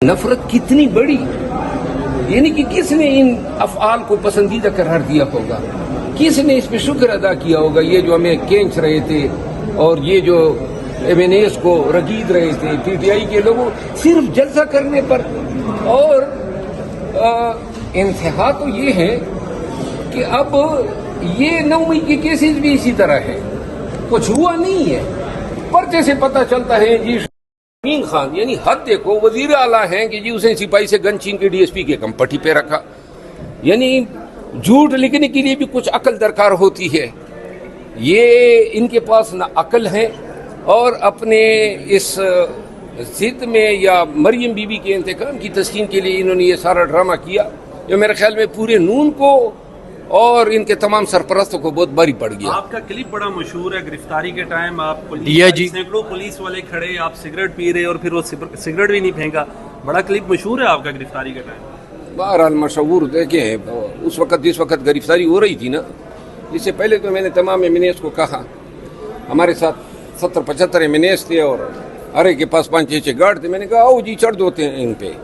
नफरत कितनी बड़ी, यानी कि किसने इन अफ़आल को पसंदीदा करार दिया होगा, किसने इस पे शुक्र अदा किया होगा। ये जो हमें खींच रहे थे और ये जो MNAs को रगीद रहे थे PTI के लोगों, सिर्फ जलसा करने पर। और इंतहा तो ये है कि अब ये 9 मई के केसेस भी इसी तरह है, कुछ हुआ नहीं है। पर्चे से पता चलता है जी अमीन खान, यानी हद देखो, वजीर आला हैं कि जी उसे सिपाही से गन छीन के DSP के कंपटी पे रखा। यानी झूठ लिखने के लिए भी कुछ अकल दरकार होती है। ये इनके पास ना अकल है और अपने इस जिद में या मरियम बीबी के इंतकाम की तस्कीन के लिए इन्होंने ये सारा ड्रामा किया, जो मेरे ख्याल में पूरे नून को और इनके तमाम सरपरस्तों को बहुत भारी पड़ गया। आपका क्लिप बड़ा मशहूर है, गिरफ्तारी के टाइम आप सैकड़ों पुलिस वाले खड़े, आप सिगरेट पी रहे और फिर वो सिगरेट भी नहीं फेंका। बड़ा क्लिप मशहूर है आपका गिरफ्तारी के टाइम। बहरहाल मशहूर देखें, उस वक्त जिस वक्त गिरफ्तारी हो रही थी ना, इससे पहले तो मैंने तमाम MNAs को कहा, हमारे साथ 70-75 MNAs थे और हर एक के पास 5-6 गार्ड थे। मैंने कहा आओ जी चढ़ दोते हैं इन पे,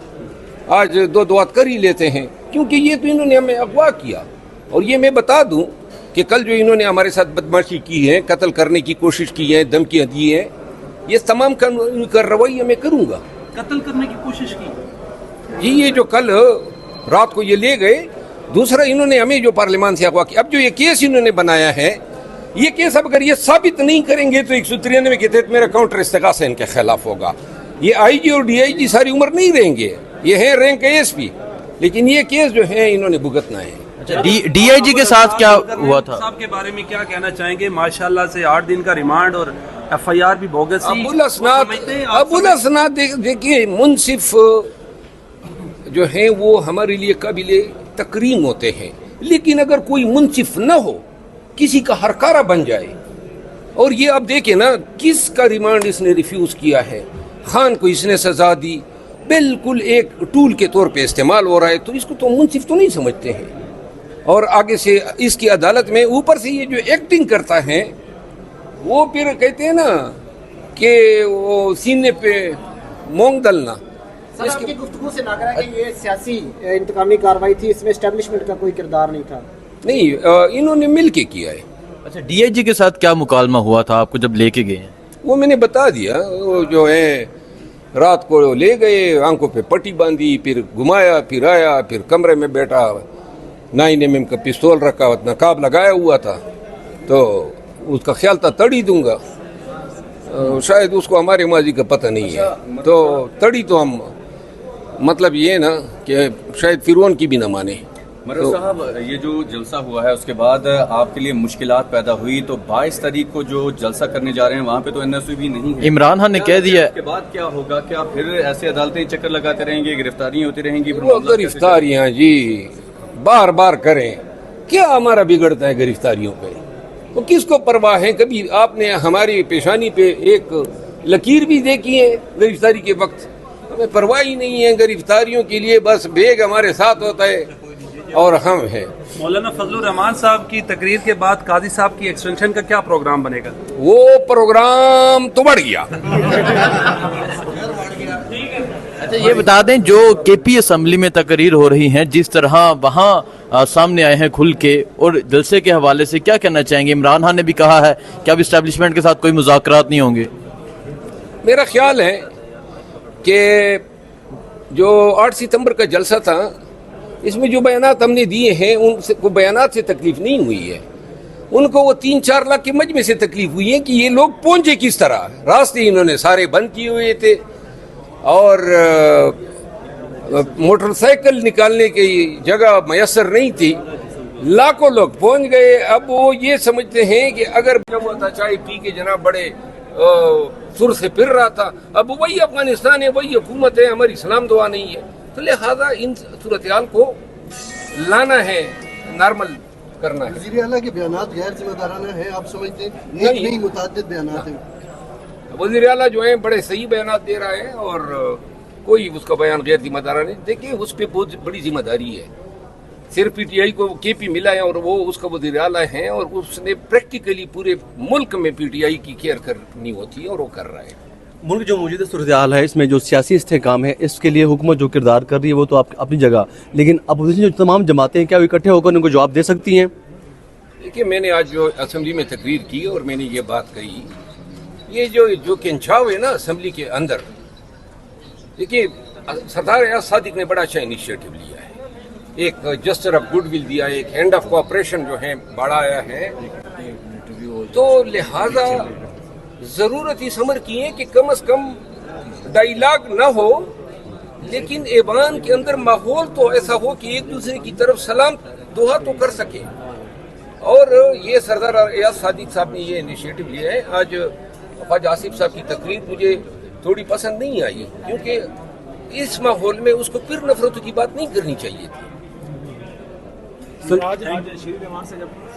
आज दो दुआत कर ही लेते हैं, क्योंकि ये तो इन्होंने हमें अगवा किया। और ये मैं बता दूं कि कल जो इन्होंने हमारे साथ बदमाशी की है, कत्ल करने की कोशिश की है, धमकियां दी है, ये तमाम कार्रवाई मैं करूंगा। कत्ल करने की कोशिश की जी, ये जो कल रात को ये ले गए, दूसरा इन्होंने हमें जो पार्लियामान से अगवा किया। अब जो ये केस इन्होंने बनाया है, ये केस अब अगर ये साबित नहीं करेंगे तो 193 के तहत मेरा काउंटर इस्तिगासा इनके खिलाफ होगा। ये IG और DIG सारी उम्र नहीं रहेंगे, ये है रैंक ASP, लेकिन ये केस जो है इन्होंने भुगतना है। अच्छा, DIG के साथ क्या हुआ था? साहब के बारे में क्या कहना चाहेंगे? माशाल्लाह से 8 दिन का रिमांड और FIR भी बोगस। अबुल असनाद देखिए, मुनसिफ जो हैं वो हमारे लिए काबिले तकरीम होते हैं, लेकिन अगर कोई मुनसिफ न हो, किसी का हरकारा बन जाए, और ये अब देखें ना किसका रिमांड इसने रिफ्यूज किया है, खान को इसने सजा दी, बिल्कुल एक टूल के तौर पे इस्तेमाल हो रहा है, तो इसको तो मुनसिफ तो नहीं समझते हैं। और आगे से इसकी अदालत में ऊपर से ये जो एक्टिंग करता है, वो फिर कहते हैं ना कि वो सीने पे मोंग दलना। सर, आपकी गुफ्तगू से लग रहा है कि ये सियासी इंतकामी कार्रवाई थी, इसमें एस्टेब्लिशमेंट का कोई किरदार नहीं था। नहीं, इन्होंने मिल के किया है। अच्छा, DIG के साथ क्या मुकालमा हुआ था आपको जब लेके गए हैं? वो मैंने बता दिया, वो जो है रात को ले गए, आंखों पे पट्टी बांधी, फिर घुमाया, फिर आया, फिर कमरे में बैठा, 9mm का पिस्तौल रखा हुआ, नकाब लगाया हुआ था, तो उसका ख्याल था तड़ी दूंगा। शायद उसको हमारे माजी का पता नहीं है, तो तड़ी तो हम मतलब ये ना कि शायद फिरौन की भी ना माने। मरहूम साहब, ये जो जलसा हुआ है उसके बाद आपके लिए मुश्किलात पैदा हुई, तो 22 तारीख को जो जलसा करने जा रहे हैं वहाँ पे तो NSU भी नहीं है। इमरान खान ने कह दिया, उसके बाद क्या होगा? क्या फिर ऐसे अदालतें चक्कर लगाते रहेंगे, गिरफ्तारियाँ होती रहेंगी? वो गिरफ्तारियाँ जी बार बार करें, क्या हमारा बिगड़ता है गिरफ्तारियों पे? वो किसको परवाह है? कभी आपने हमारी पेशानी पे एक लकीर भी देखी है गिरफ्तारी के वक्त? हमें परवाह ही नहीं है गिरफ्तारियों के लिए, बस बेग हमारे साथ होता है और हम हैं। मौलाना फजलुर रहमान साहब की तकरीर के बाद काजी साहब की एक्सटेंशन का क्या प्रोग्राम बनेगा? वो प्रोग्राम तो बढ़ गया। अच्छा, ये बता दें जो KP असम्बली में तकरीर हो रही हैं, जिस तरह वहाँ सामने आए हैं खुल के, और जलसे के हवाले से क्या कहना चाहेंगे? इमरान खान ने भी कहा है कि अब इस्टेब्लिशमेंट के साथ कोई मुज़ाकरात नहीं होंगे। मेरा ख्याल है कि जो 8 सितंबर का जलसा था, इसमें जो बयानात हमने दिए हैं उनको बयानात से तकलीफ नहीं हुई है, उनको वो 3-4 लाख के मजमे से तकलीफ हुई है कि ये लोग पहुंचे किस तरह। रास्ते इन्होंने सारे बंद किए हुए थे और मोटरसाइकिल निकालने की जगह मैसर नहीं थी, लाखों लोग पहुंच गए। अब वो ये समझते हैं कि अगर हुआ था चाय पी के जनाब बड़े सुर से फिर रहा था, अब वही अफगानिस्तान है, वही हुकूमत है, हमारी सलाम दुआ नहीं है, तो लिहाजा इन सूरत हाल को लाना है, नॉर्मल करना है। वज़ीर आला के बयानात गैर जिम्मेदाराना है, आप समझते हैं? नहीं, मुतअद्दिद बयानात हैं। वज़ीर आला जो है बड़े सही बयानात दे रहा है और कोई उसका बयान गैर जिम्मेदाराना नहीं। देखिए, उस पर बहुत बड़ी जिम्मेदारी है, सिर्फ PTI को KP मिला है और वो उसका वज़ीर आला है, और उसने प्रैक्टिकली पूरे मुल्क में PTI की केयर करनी होती है और वो कर रहा है। मुल्क जो मौजूदा सूरत-ए-हाल है इसमें जो सियासी इस्तेहकाम है इसके लिए हुकूमत जो किरदार कर रही है वो तो आप अपनी जगह, लेकिन अपोजिशन जो तमाम जमातें हैं क्या वो इकट्ठे होकर उनको जवाब दे सकती हैं? देखिए, मैंने आज जो असेंबली में तकरीर की और मैंने ये बात कही, ये जो खिंचाव है ना असेंबली के अंदर, देखिए सरदार एजाज सादिक ने बड़ा अच्छा इनिशिएटिव लिया है, एक जस्टर ऑफ गुड विल दिया है, एक हैंड ऑफ कोऑपरेशन जो है बढ़ाया है, तो लिहाजा जरूरत इस अमर की है कि कम से कम डायलॉग ना हो, लेकिन ऐवान के अंदर माहौल तो ऐसा हो कि एक दूसरे की तरफ सलाम दुआ तो कर सके। और ये सरदार एजाज सादिक साहब ने ये इनिशिएटिव लिया है। आज ख्वाजा आसिफ साहब की तकरीर मुझे थोड़ी पसंद नहीं आई, क्योंकि इस माहौल में उसको फिर नफरतों की बात नहीं करनी चाहिए थी।